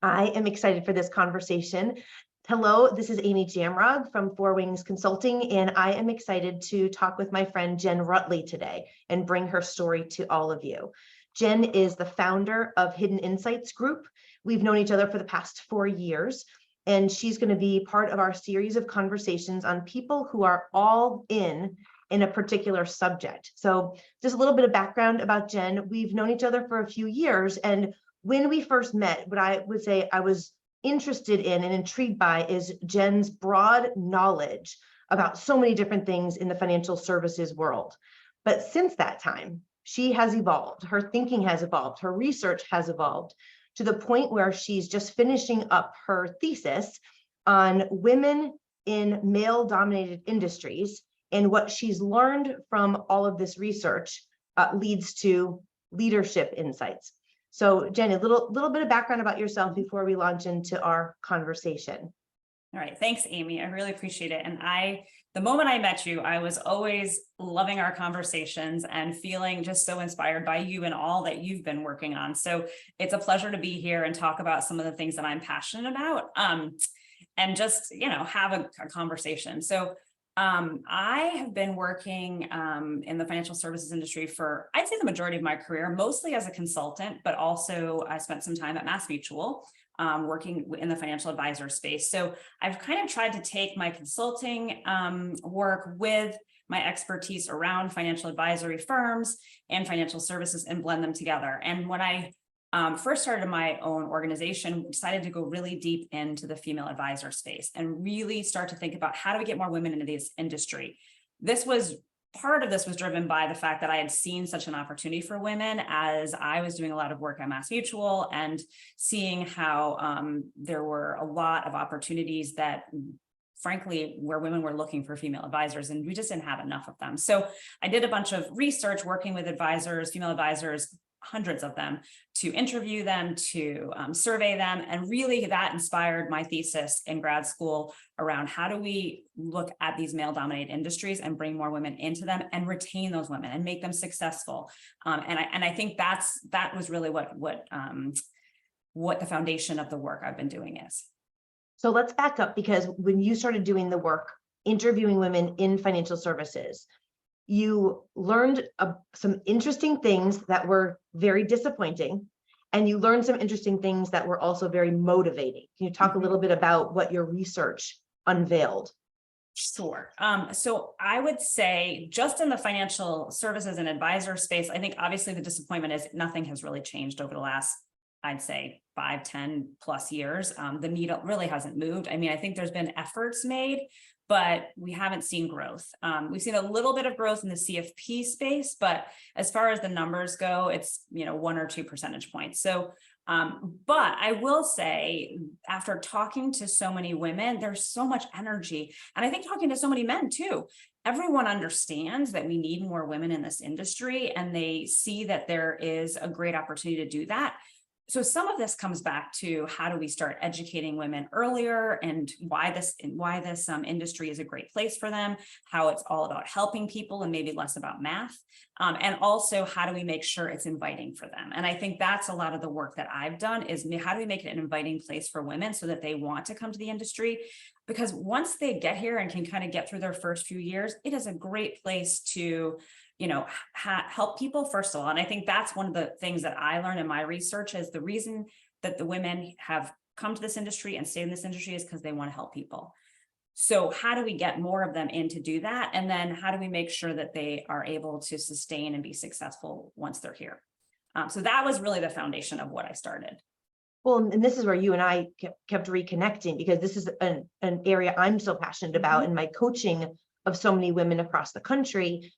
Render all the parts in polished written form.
I am excited for this conversation. Hello, this is Amy Jamrog from Four Wings Consulting, and I am excited to talk with my friend Jen Rutley today and bring her story to all of you. Jen is the founder of Hidden Insights Group. We've known each other for the past 4 years, and she's going to be part of our series of conversations on people who are all in a particular subject. So just a little bit of background about Jen. We've known each other for a few years, and when we first met, what I would say I was interested in and intrigued by is Jen's broad knowledge about so many different things in the financial services world. But since that time, she has evolved, her thinking has evolved, her research has evolved to the point where she's just finishing up her thesis on women in male-dominated industries. And what she's learned from all of this research leads to leadership insights. So Jen, a little bit of background about yourself before we launch into our conversation. All right, thanks, Amy. I really appreciate it. And the moment I met you, I was always loving our conversations and feeling just so inspired by you and all that you've been working on. So it's a pleasure to be here and talk about some of the things that I'm passionate about, and just, have a conversation. So I have been working in the financial services industry for, I'd say, the majority of my career, mostly as a consultant, but also I spent some time at MassMutual working in the financial advisor space. So I've kind of tried to take my consulting work with my expertise around financial advisory firms and financial services and blend them together. And when I first started my own organization, decided to go really deep into the female advisor space and really start to think about how do we get more women into this industry. Part of this was driven by the fact that I had seen such an opportunity for women as I was doing a lot of work at MassMutual and seeing how there were a lot of opportunities that, frankly, where women were looking for female advisors, and we just didn't have enough of them. So I did a bunch of research working with advisors, female advisors, hundreds of them, to interview them, to survey them. And really that inspired my thesis in grad school around how do we look at these male-dominated industries and bring more women into them and retain those women and make them successful. And I think that was really what the foundation of the work I've been doing is. So let's back up, because when you started doing the work, interviewing women in financial services, you learned some interesting things that were very disappointing, and you learned some interesting things that were also very motivating. Can you talk a little bit about what your research unveiled? Sure. So I would say just in the financial services and advisor space, I think obviously the disappointment is nothing has really changed over the last, I'd say, 5, 10 plus years. The needle really hasn't moved. I mean, I think there's been efforts made, but we haven't seen growth. We've seen a little bit of growth in the CFP space, but as far as the numbers go, it's 1 or 2 percentage points. So, but I will say, after talking to so many women, there's so much energy, and I think talking to so many men too. Everyone understands that we need more women in this industry, and they see that there is a great opportunity to do that. So some of this comes back to how do we start educating women earlier, and why this industry is a great place for them, how it's all about helping people and maybe less about math. And also, how do we make sure it's inviting for them? And I think that's a lot of the work that I've done is how do we make it an inviting place for women so that they want to come to the industry? Because once they get here and can kind of get through their first few years, it is a great place to help people, first of all. And I think that's one of the things that I learned in my research is the reason that the women have come to this industry and stayed in this industry is because they want to help people. So how do we get more of them in to do that? And then how do we make sure that they are able to sustain and be successful once they're here? So that was really the foundation of what I started. Well, and this is where you and I kept reconnecting, because this is an area I'm so passionate about in my coaching of so many women across the country.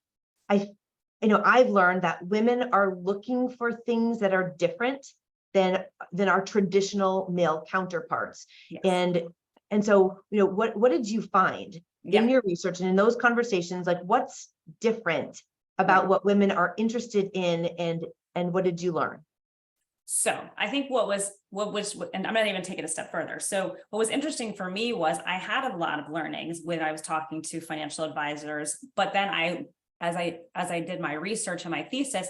I've learned that women are looking for things that are different than our traditional male counterparts. Yes. And so, what did you find in your research and in those conversations? Like, what's different about what women are interested in, and what did you learn? So I think what was, and I'm not even taking it a step further. So what was interesting for me was I had a lot of learnings when I was talking to financial advisors, but then as I did my research and my thesis,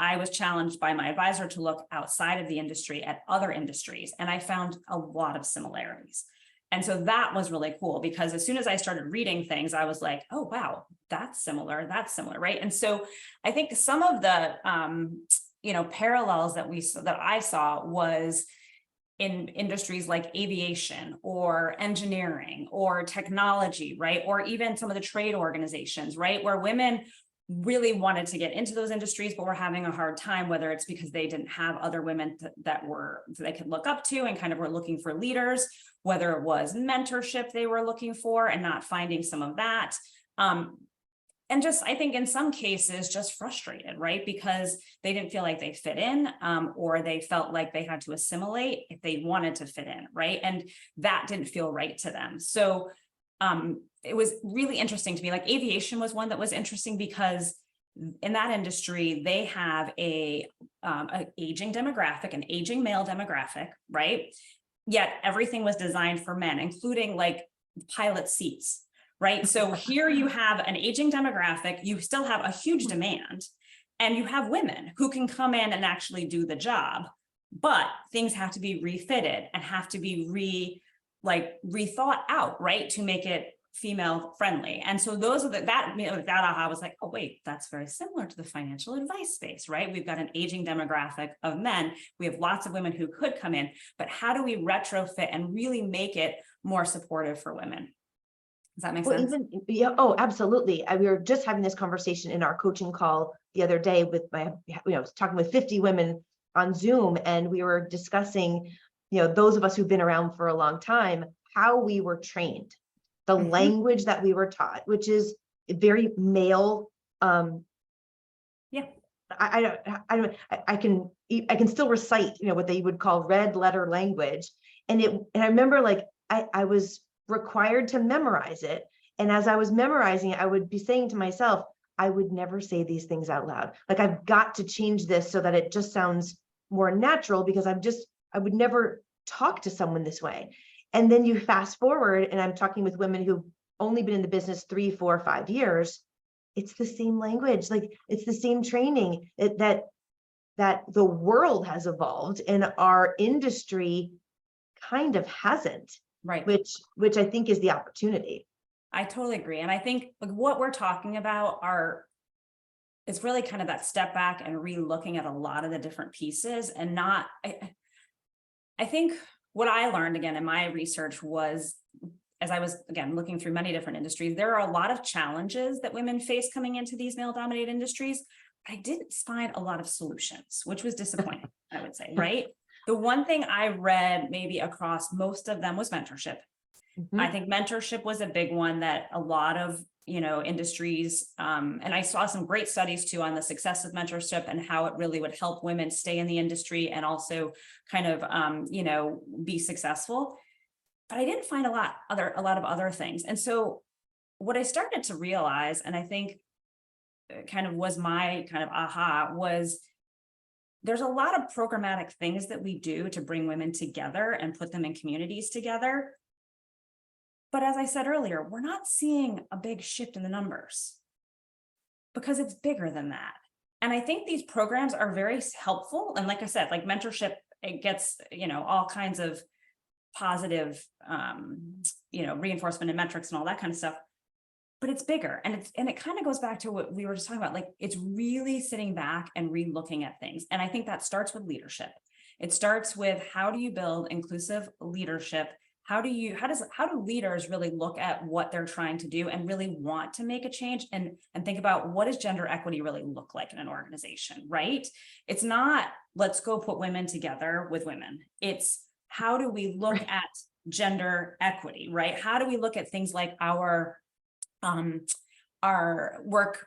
I was challenged by my advisor to look outside of the industry at other industries, and I found a lot of similarities. And so that was really cool, because as soon as I started reading things, I was like, oh, wow, that's similar, right? And so I think some of the, parallels that I saw was in industries like aviation or engineering or technology, right? Or even some of the trade organizations, right? Where women really wanted to get into those industries, but were having a hard time, whether it's because they didn't have other women that they could look up to and kind of were looking for leaders, whether it was mentorship they were looking for and not finding some of that. And just, I think in some cases, just frustrated, right? Because they didn't feel like they fit in, or they felt like they had to assimilate if they wanted to fit in, right? And that didn't feel right to them. So it was really interesting to me. Like aviation was one that was interesting, because in that industry, they have an aging demographic, an aging male demographic, right? Yet everything was designed for men, including like pilot seats. Right. So here you have an aging demographic, you still have a huge demand, and you have women who can come in and actually do the job, but things have to be refitted and have to be rethought out, right, to make it female friendly. And so those are that aha was like, oh, wait, that's very similar to the financial advice space, right? We've got an aging demographic of men. We have lots of women who could come in, but how do we retrofit and really make it more supportive for women? Does that make sense? Oh, absolutely. We were just having this conversation in our coaching call the other day with I was talking with 50 women on Zoom, and we were discussing, those of us who've been around for a long time, how we were trained, the language that we were taught, which is very male. Yeah. I can still recite, what they would call red letter language. And I remember like, I was required to memorize it. And as I was memorizing it, I would be saying to myself, I would never say these things out loud. Like, I've got to change this so that it just sounds more natural, because I would never talk to someone this way. And then you fast forward, and I'm talking with women who've only been in the business 3, 4, 5 years. It's the same language, like it's the same training that the world has evolved, and our industry kind of hasn't. Right. Which I think is the opportunity. I totally agree. And I think what we're talking about it's really kind of that step back and re-looking at a lot of the different pieces, and not, I think what I learned again in my research was, as I was again looking through many different industries, there are a lot of challenges that women face coming into these male dominated industries. I didn't find a lot of solutions, which was disappointing, I would say, right? The one thing I read maybe across most of them was mentorship. I think mentorship was a big one that a lot of, industries, and I saw some great studies too on the success of mentorship and how it really would help women stay in the industry and also kind of, be successful. But I didn't find a lot of other things. And so what I started to realize, and I think kind of was my kind of aha, was there's a lot of programmatic things that we do to bring women together and put them in communities together. But as I said earlier, we're not seeing a big shift in the numbers, because it's bigger than that. And I think these programs are very helpful. And like I said, like mentorship, it gets, all kinds of positive, reinforcement and metrics and all that kind of stuff. But it's bigger, and it kind of goes back to what we were just talking about. Like, it's really sitting back and re-looking at things. And I think that starts with leadership. It starts with, how do you build inclusive leadership? How do leaders really look at what they're trying to do and really want to make a change, and think about, what does gender equity really look like in an organization, right? It's not, let's go put women together with women. It's, how do we look at gender equity, right? How do we look at things like our work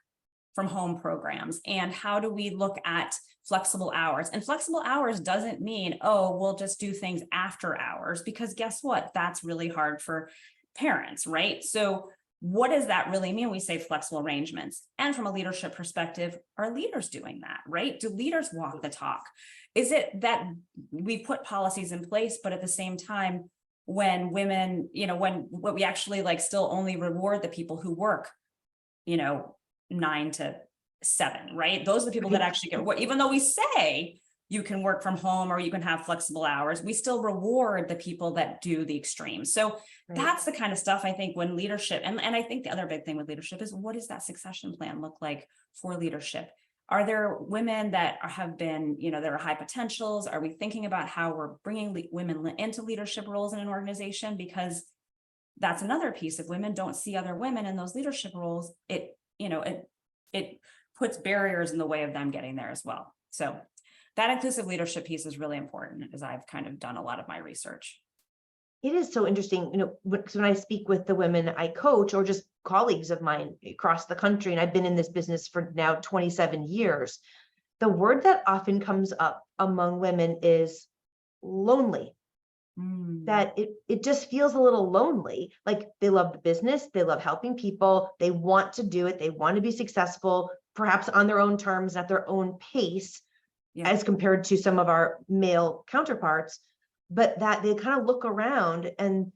from home programs, and how do we look at flexible hours? And flexible hours doesn't mean, oh, we'll just do things after hours, because guess what? That's really hard for parents, right? So what does that really mean? We say flexible arrangements. And from a leadership perspective, are leaders doing that, right? Do leaders walk the talk? Is it that we put policies in place, but at the same time, when women, when we actually still only reward the people who work, 9 to 7, right? Those are the people that actually get work. Even though we say you can work from home or you can have flexible hours, we still reward the people that do the extremes. So Right. that's the kind of stuff I think when leadership, and I think the other big thing with leadership is, what does that succession plan look like for leadership? Are there women that have been, that are high potentials? Are we thinking about how we're bringing women into leadership roles in an organization? Because that's another piece. If women don't see other women in those leadership roles, it puts barriers in the way of them getting there as well. So that inclusive leadership piece is really important, as I've kind of done a lot of my research. It is so interesting, because when I speak with the women I coach, or just colleagues of mine across the country, and I've been in this business for now 27 years, the word that often comes up among women is lonely. That it just feels a little lonely. Like they love the business, they love helping people, they want to do it, they want to be successful, perhaps on their own terms, at their own pace, as compared to some of our male counterparts, but that they kind of look around and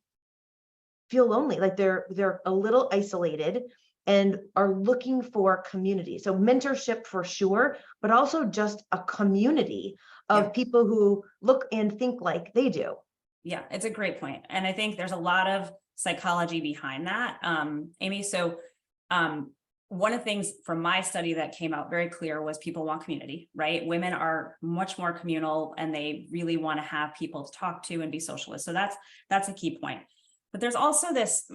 feel lonely, like they're a little isolated and are looking for community. So mentorship for sure, but also just a community of people who look and think like they do. Yeah, it's a great point. And I think there's a lot of psychology behind that, Amy. So one of the things from my study that came out very clear was people want community, right? Women are much more communal and they really want to have people to talk to and be social with. So that's a key point. But there's also this,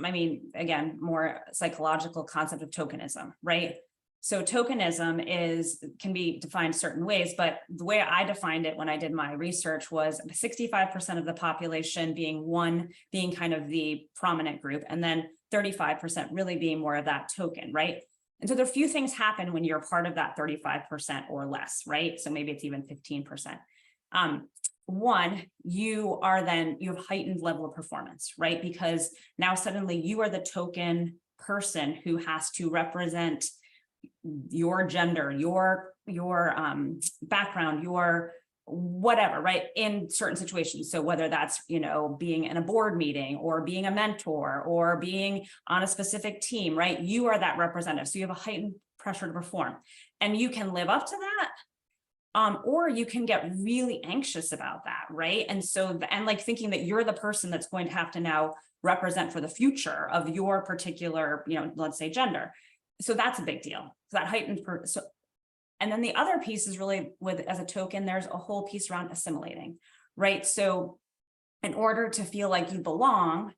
again, more psychological concept of tokenism, right? So tokenism can be defined certain ways, but the way I defined it when I did my research was 65% of the population being kind of the prominent group, and then 35% really being more of that token, right? And so there are a few things happen when you're part of that 35% or less, right? So maybe it's even 15%. One, you have heightened level of performance, right? Because now suddenly you are the token person who has to represent your gender, your background, your whatever, right? In certain situations. So whether that's, being in a board meeting or being a mentor or being on a specific team, right? You are that representative. So you have a heightened pressure to perform, and you can live up to that. Or you can get really anxious about that, right? And so, like thinking that you're the person that's going to have to now represent for the future of your particular, let's say gender. So that's a big deal. So that heightened, and then the other piece is really as a token, there's a whole piece around assimilating, right? So in order to feel like you belong,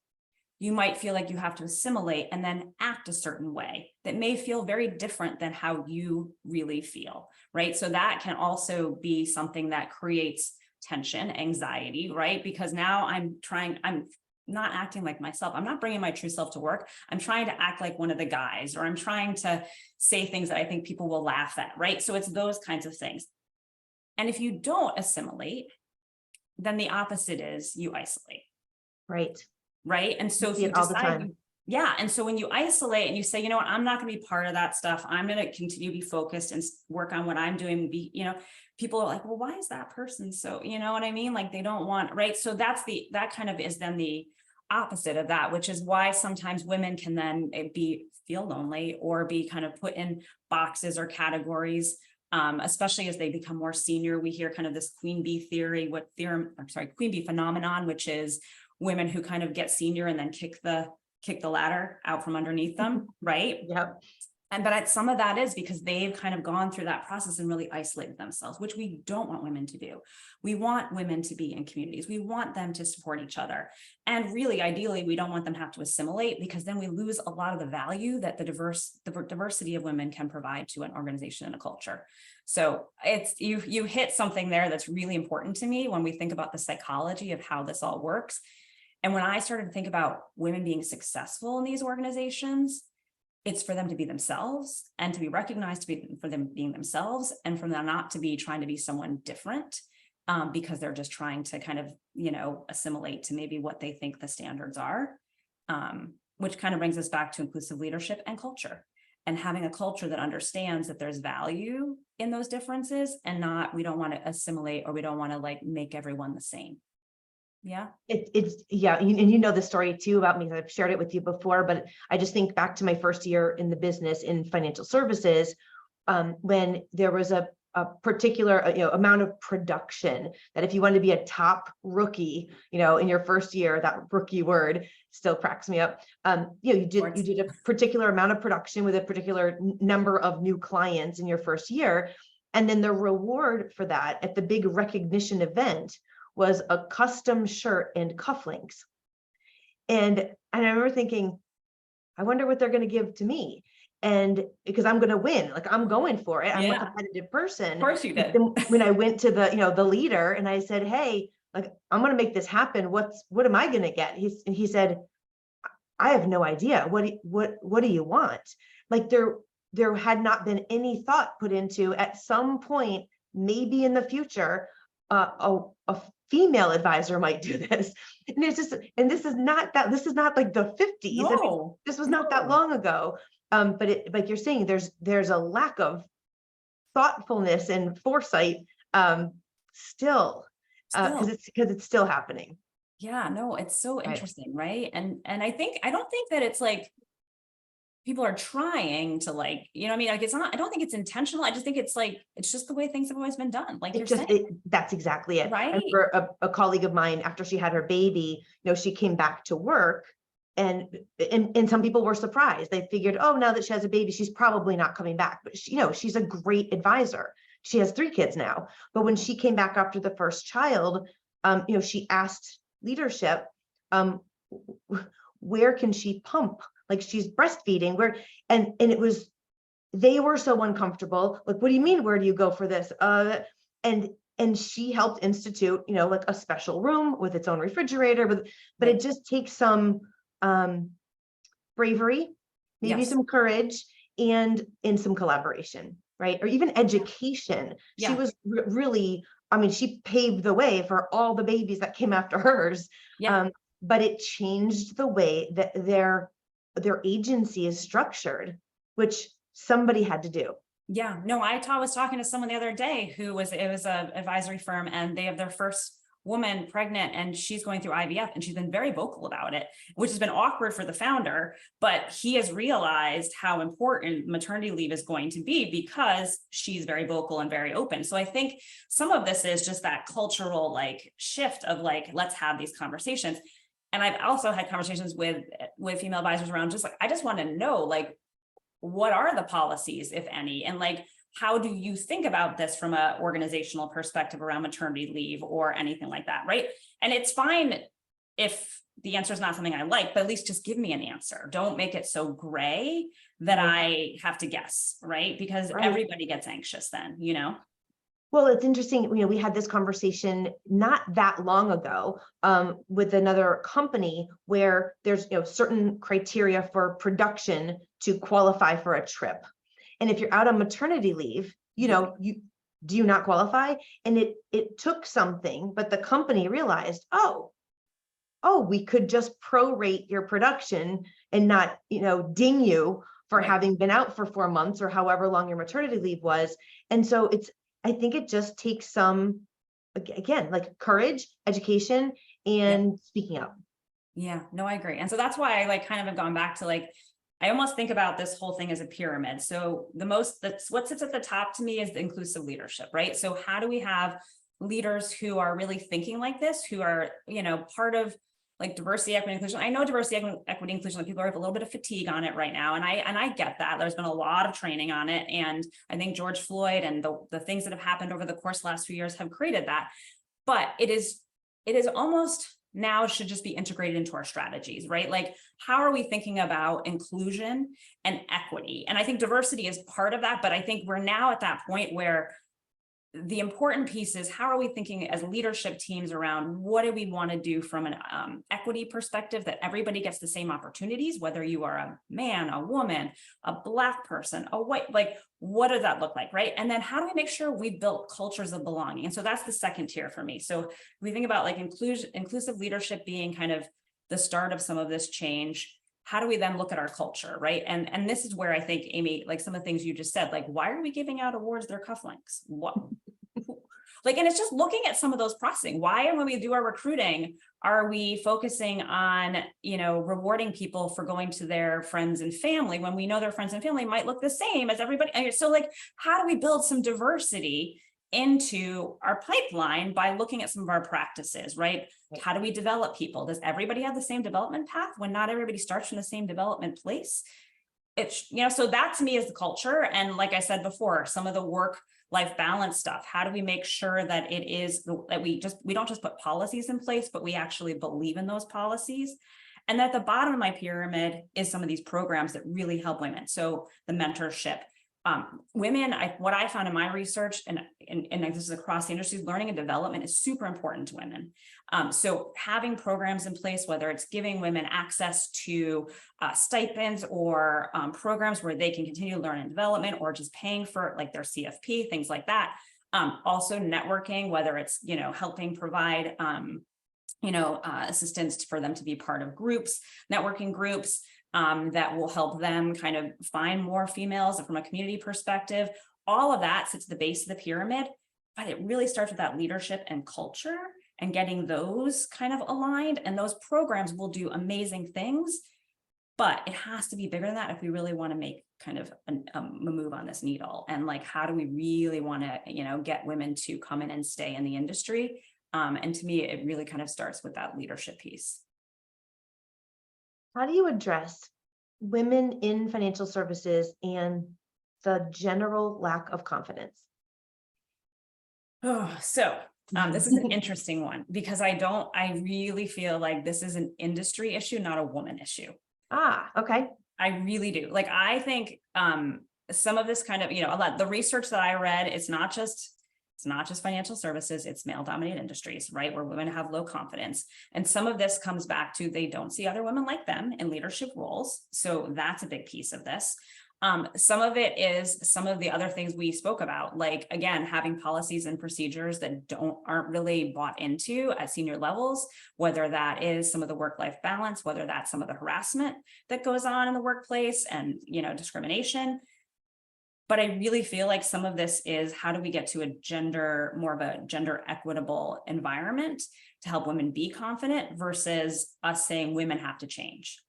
you might feel like you have to assimilate and then act a certain way that may feel very different than how you really feel, right? So that can also be something that creates tension, anxiety, right? Because now I'm not acting like myself. I'm not bringing my true self to work. I'm trying to act like one of the guys, or I'm trying to say things that I think people will laugh at, right? So it's those kinds of things. And if you don't assimilate, then the opposite is you isolate. Right. Right. And so if you decide, and so when you isolate and you say, I'm not going to be part of that stuff, I'm going to continue to be focused and work on what I'm doing, people are like, well, why is that person so, you know what I mean? Like they don't want, right. So that kind of is then the opposite of that, which is why sometimes women can then feel lonely or be kind of put in boxes or categories. Especially as they become more senior. We hear kind of this queen bee queen bee phenomenon, which is women who kind of get senior and then kick the ladder out from underneath them, right? Yep. But some of that is because they've kind of gone through that process and really isolated themselves, which we don't want women to do. We want women to be in communities. We want them to support each other. And really, ideally, we don't want them to have to assimilate, because then we lose a lot of the value that the diversity of women can provide to an organization and a culture. So you hit something there that's really important to me when we think about the psychology of how this all works. And when I started to think about women being successful in these organizations, it's for them to be themselves and to be recognized for them being themselves, and for them not to be trying to be someone different because they're just trying to kind of, assimilate to maybe what they think the standards are, which kind of brings us back to inclusive leadership and culture, and having a culture that understands that there's value in those differences, and we don't want to assimilate, or we don't want to make everyone the same. Yeah. And the story too about me. I've shared it with you before, but I just think back to my first year in the business in financial services. when there was a particular amount of production, that if you wanted to be a top rookie, in your first year, that rookie word still cracks me up. You did a particular amount of production with a particular number of new clients in your first year. And then the reward for that at the big recognition event was a custom shirt and cufflinks. And I remember thinking, I wonder what they're going to give to me. And because I'm going to win, like I'm going for it. I'm a competitive person. Of course you did. When I went to the leader and I said, hey, like, I'm going to make this happen. What am I going to get? He said, I have no idea. What do you want? Like there had not been any thought put into, at some point, maybe in the future, a female advisor might do this. And it's just, and this is not like the 50s. No, I mean, this was not that long ago. But like you're saying, there's a lack of thoughtfulness and foresight still, because it's still happening. Yeah, no, it's so interesting, right? And I don't think that it's like people are trying to, like, what I mean? Like, it's not, I don't think it's intentional. I just think it's like, it's just the way things have always been done. Like you're saying. That's exactly it. Right. And for a colleague of mine, after she had her baby, she came back to work, and some people were surprised. They figured, oh, now that she has a baby, she's probably not coming back. But she's a great advisor. She has 3 kids now. But when she came back after the first child, she asked leadership, where can she pump? Like, she's breastfeeding, and it was, they were so uncomfortable. Like, what do you mean? Where do you go for this? And she helped institute, like a special room with its own refrigerator, but it just takes some bravery, maybe some courage, and in some collaboration, right? Or even education. She was really, I mean, she paved the way for all the babies that came after hers. But it changed the way that their agency is structured, which somebody had to do. Yeah, no, I was talking to someone the other day it was a advisory firm, and they have their first woman pregnant, and she's going through IVF, and she's been very vocal about it, which has been awkward for the founder, but he has realized how important maternity leave is going to be because she's very vocal and very open. So I think some of this is just that cultural like shift of like, let's have these conversations. And I've also had conversations with female advisors around just like, I just want to know, like, what are the policies, if any, and like, how do you think about this from an organizational perspective around maternity leave or anything like that, right? And it's fine if the answer is not something I like, but at least just give me an answer. Don't make it so gray that I have to guess, right? Because everybody gets anxious then, Well, it's interesting, we had this conversation not that long ago with another company where there's certain criteria for production to qualify for a trip. And if you're out on maternity leave, do you not qualify? And it took something, but the company realized, oh, we could just prorate your production and not, ding you for having been out for 4 months or however long your maternity leave was. And so I think it just takes some, again, like courage, education, and speaking up. Yeah, no, I agree. And so that's why I like kind of have gone back to like, I almost think about this whole thing as a pyramid. So what sits at the top to me is the inclusive leadership, right? So how do we have leaders who are really thinking like this, who are, part of like diversity, equity, inclusion? I know diversity, equity, inclusion, like people have a little bit of fatigue on it right now. And I get that. There's been a lot of training on it. And I think George Floyd and the things that have happened over the course of the last few years have created that. But it is almost now should just be integrated into our strategies, right? Like, how are we thinking about inclusion and equity? And I think diversity is part of that, but I think we're now at that point where the important piece is, how are we thinking as leadership teams around what do we want to do from an equity perspective, that everybody gets the same opportunities, whether you are a man, a woman, a Black person, a white, like, what does that look like, right? And then how do we make sure we built cultures of belonging? And so that's the second tier for me. So we think about like inclusive leadership being kind of the start of some of this change. How do we then look at our culture, right? And this is where I think, Amy, like some of the things you just said, like, why are we giving out awards? They're cufflinks. What? Like, and it's just looking at some of those processing. Why, when we do our recruiting, are we focusing on, rewarding people for going to their friends and family when we know their friends and family might look the same as everybody? So like, how do we build some diversity into our pipeline by looking at some of our practices, right? How do we develop people? Does everybody have the same development path when not everybody starts from the same development place? It's, so that to me is the culture. And like I said before, some of the work-life balance stuff, how do we make sure that it is that we don't just put policies in place, but we actually believe in those policies? And at the bottom of my pyramid is some of these programs that really help women. So the mentorship, women, what I found in my research, and this is across the industry, learning and development is super important to women. So having programs in place, whether it's giving women access to stipends or programs where they can continue to learn and development, or just paying for like their CFP, things like that. Also networking, whether it's, helping provide, assistance for them to be part of groups, networking groups, that will help them kind of find more females from a community perspective. All of that sits at the base of the pyramid, but it really starts with that leadership and culture and getting those kind of aligned. And those programs will do amazing things, but it has to be bigger than that if we really want to make kind of a move on this needle. And like, how do we really want to, get women to come in and stay in the industry? And to me, it really kind of starts with that leadership piece. How do you address women in financial services and the general lack of confidence? Oh, so this is an interesting one because I really feel like this is an industry issue, not a woman issue. Okay. I really do. Like, I think some of this kind of, a lot, the research that I read, it's not just financial services, it's male dominated industries, right? Where women have low confidence. And some of this comes back to, they don't see other women like them in leadership roles. So that's a big piece of this. Some of it is some of the other things we spoke about, like, again, having policies and procedures that aren't really bought into at senior levels, whether that is some of the work-life balance, whether that's some of the harassment that goes on in the workplace and, discrimination. But I really feel like some of this is, how do we get to more of a gender equitable environment to help women be confident versus us saying women have to change.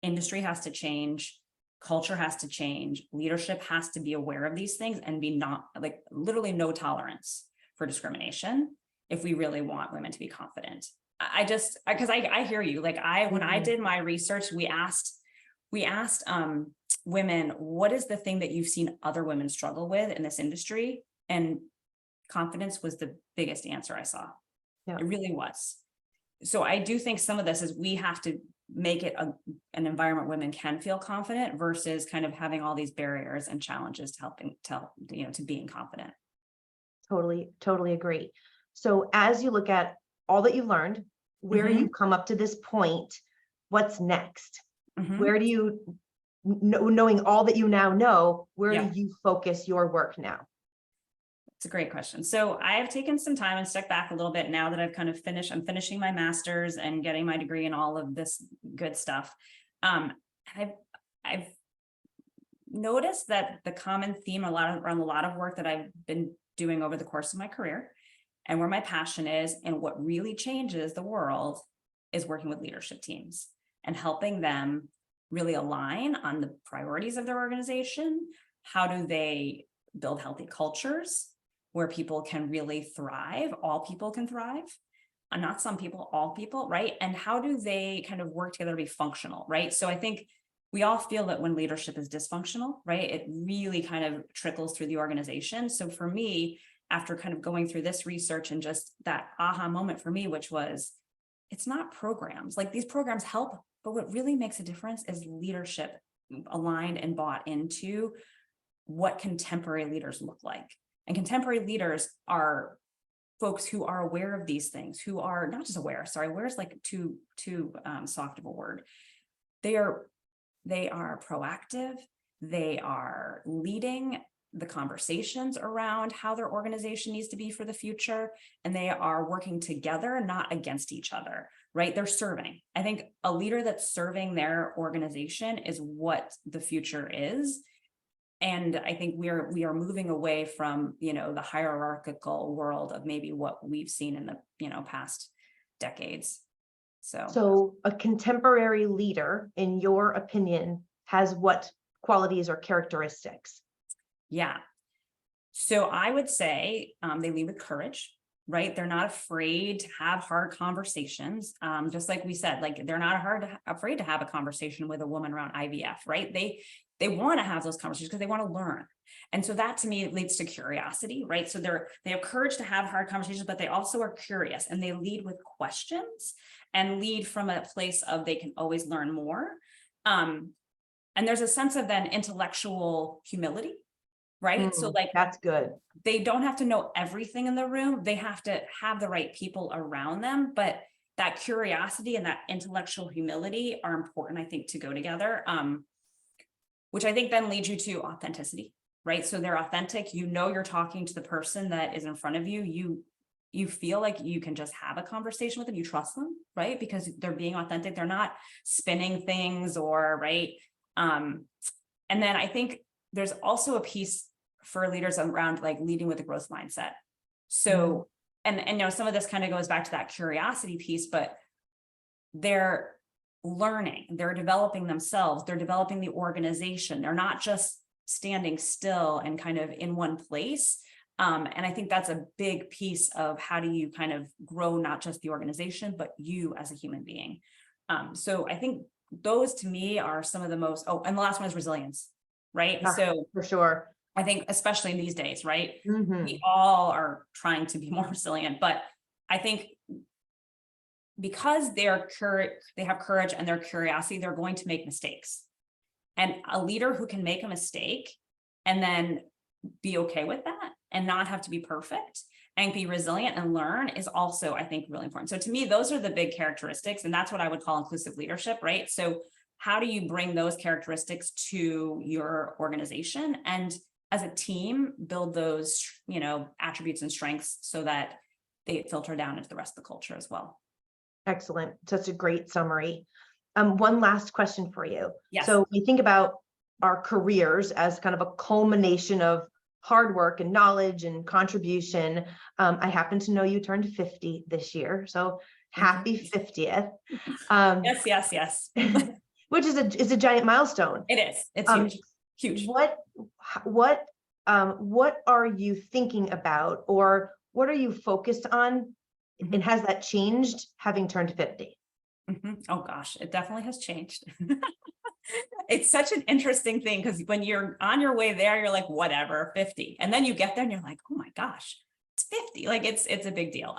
Industry has to change, culture has to change, leadership has to be aware of these things and be not like literally no tolerance for discrimination if we really want women to be confident. Because I hear you. Like, when I did my research, we asked women, what is the thing that you've seen other women struggle with in this industry? And confidence was the biggest answer I saw. Yeah. It really was. So I do think some of this is, we have to make it an environment women can feel confident versus kind of having all these barriers and challenges to being confident. Totally agree. So as you look at all that you've learned, where you've come up to this point, what's next? Where do you, knowing all that you now know, where do you focus your work now? It's a great question. So I have taken some time and stepped back a little bit now that I've kind of I'm finishing my master's and getting my degree and all of this good stuff. I've noticed that the common theme around a lot of work that I've been doing over the course of my career, and where my passion is and what really changes the world, is working with leadership teams and helping them really align on the priorities of their organization. How do they build healthy cultures where people can really thrive? All people can thrive, and not some people, all people, right? And how do they kind of work together to be functional, right? So I think we all feel that when leadership is dysfunctional, right, it really kind of trickles through the organization. So for me, after kind of going through this research and just that aha moment for me, which was, it's not programs. Like, these programs help, but what really makes a difference is leadership aligned and bought into what contemporary leaders look like. And contemporary leaders are folks who are aware of these things, who are not just aware, aware is like too soft of a word. They are proactive. They are leading the conversations around how their organization needs to be for the future. And they are working together, not against each other, right? They're serving. I think a leader that's serving their organization is what the future is. And I think we are moving away from, the hierarchical world of maybe what we've seen in the, past decades. So a contemporary leader, in your opinion, has what qualities or characteristics? Yeah. So I would say they lead with courage, right? They're not afraid to have hard conversations. Just like we said, like they're not afraid to have a conversation with a woman around IVF, right? They want to have those conversations because they want to learn. And so that to me leads to curiosity, right? So they have courage to have hard conversations, but they also are curious, and they lead with questions and lead from a place of they can always learn more. And there's a sense of then intellectual humility, right? So like That's good. they don't have to know everything in the room. They have to have the right people around them, but that curiosity and that intellectual humility are important, I think, to go together. Which I think then leads you to authenticity, right? So they're authentic. You're talking to the person that is in front of you. You feel like you can just have a conversation with them. You trust them, right? Because they're being authentic. They're not spinning things right. And then I think there's also a piece for leaders around like leading with a growth mindset. So, and some of this kind of goes back to that curiosity piece, but they're learning, they're developing themselves, they're developing the organization. They're not just standing still and kind of in one place. And I think that's a big piece of how do you kind of grow, not just the organization, but you as a human being. So I think those to me are some of the most, and the last one is resilience, right? So for sure. I think especially in these days, right? Mm-hmm. We all are trying to be more resilient, but I think because they have courage and their curiosity, they're going to make mistakes. And a leader who can make a mistake and then be okay with that and not have to be perfect and be resilient and learn is also, I think, really important. So to me, those are the big characteristics, and that's what I would call inclusive leadership, right? So how do you bring those characteristics to your organization and as a team build those, attributes and strengths so that they filter down into the rest of the culture as well? Excellent. Such a great summary. One last question for you. Yes. So we think about our careers as kind of a culmination of hard work and knowledge and contribution. I happen to know you turned 50 this year, so happy 50th. Yes. Which is a giant milestone. It is. It's huge. What are you thinking about, or what are you focused on? And has that changed having turned 50? Oh gosh, it definitely has changed. It's such an interesting thing because when you're on your way there, you're like, whatever, 50. And then you get there and you're like, oh my gosh, it's 50. Like it's a big deal.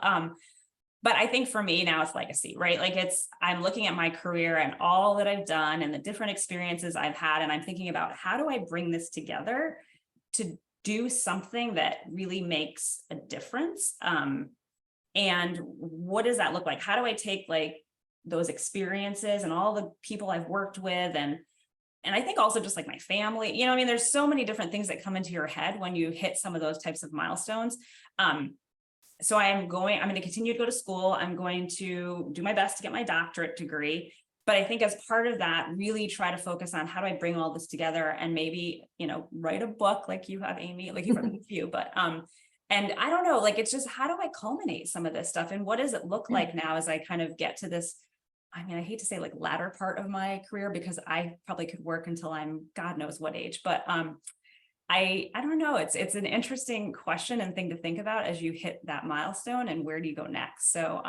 But I think for me now it's legacy, right? Like I'm looking at my career and all that I've done and the different experiences I've had. And I'm thinking about how do I bring this together to do something that really makes a difference? And what does that look like? How do I take like those experiences and all the people I've worked with and I think also just like my family, there's so many different things that come into your head when you hit some of those types of milestones. So I'm going to continue to go to school. I'm going to do my best to get my doctorate degree. But I think as part of that, really try to focus on how do I bring all this together and maybe, write a book like you have, Amy, like you've written a few, but, and I don't know, like, it's just, how do I culminate some of this stuff? And what does it look like now as I kind of get to this, I hate to say like latter part of my career, because I probably could work until I'm God knows what age, but, I don't know. It's an interesting question and thing to think about as you hit that milestone and where do you go next? So,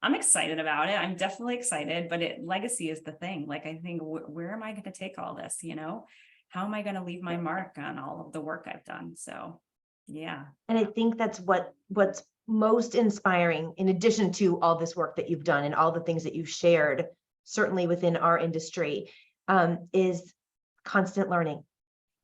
I'm excited about it. I'm definitely excited, but legacy is the thing. Like, I think where am I going to take all this? How am I going to leave my mark on all of the work I've done? So, yeah. And I think that's what's most inspiring, in addition to all this work that you've done and all the things that you've shared, certainly within our industry, is constant learning,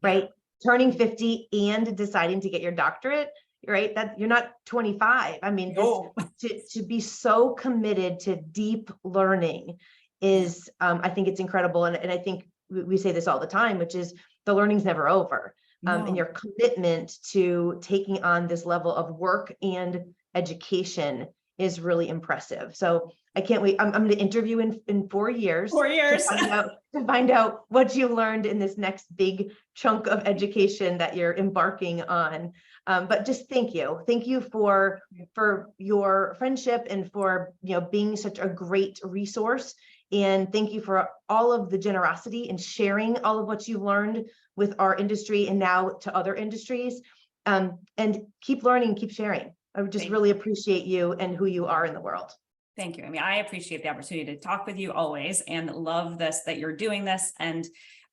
right? Turning 50 and deciding to get your doctorate, right? That you're not 25. No. To be so committed to deep learning is, I think it's incredible. And I think we say this all the time, which is the learning's never over. And your commitment to taking on this level of work and education is really impressive. So I can't wait. I'm going to interview in 4 years. 4 years. To find out what you learned in this next big chunk of education that you're embarking on. But just thank you. Thank you for your friendship and for, being such a great resource. And thank you for all of the generosity and sharing all of what you've learned with our industry and now to other industries. And keep learning, keep sharing. I would just really appreciate you and who you are in the world. Thank you. I mean, I appreciate the opportunity to talk with you always and love this, that you're doing this. And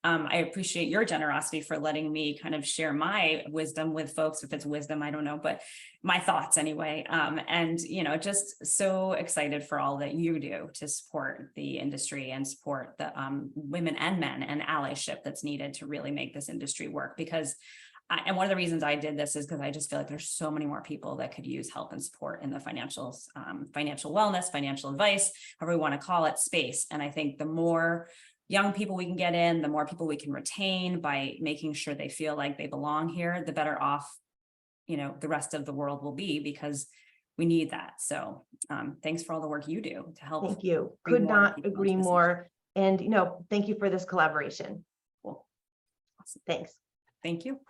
I appreciate your generosity for letting me kind of share my wisdom with folks. If it's wisdom, I don't know, but my thoughts anyway. And, just so excited for all that you do to support the industry and support the women and men and allyship that's needed to really make this industry work. Because and one of the reasons I did this is because I just feel like there's so many more people that could use help and support in the financial wellness, financial advice, however we want to call it, space. And I think the more young people we can get in, the more people we can retain by making sure they feel like they belong here, the better off, the rest of the world will be, because we need that. So thanks for all the work you do to help. Thank you. Could not agree more. And, thank you for this collaboration. Cool. Awesome. Thanks. Thank you.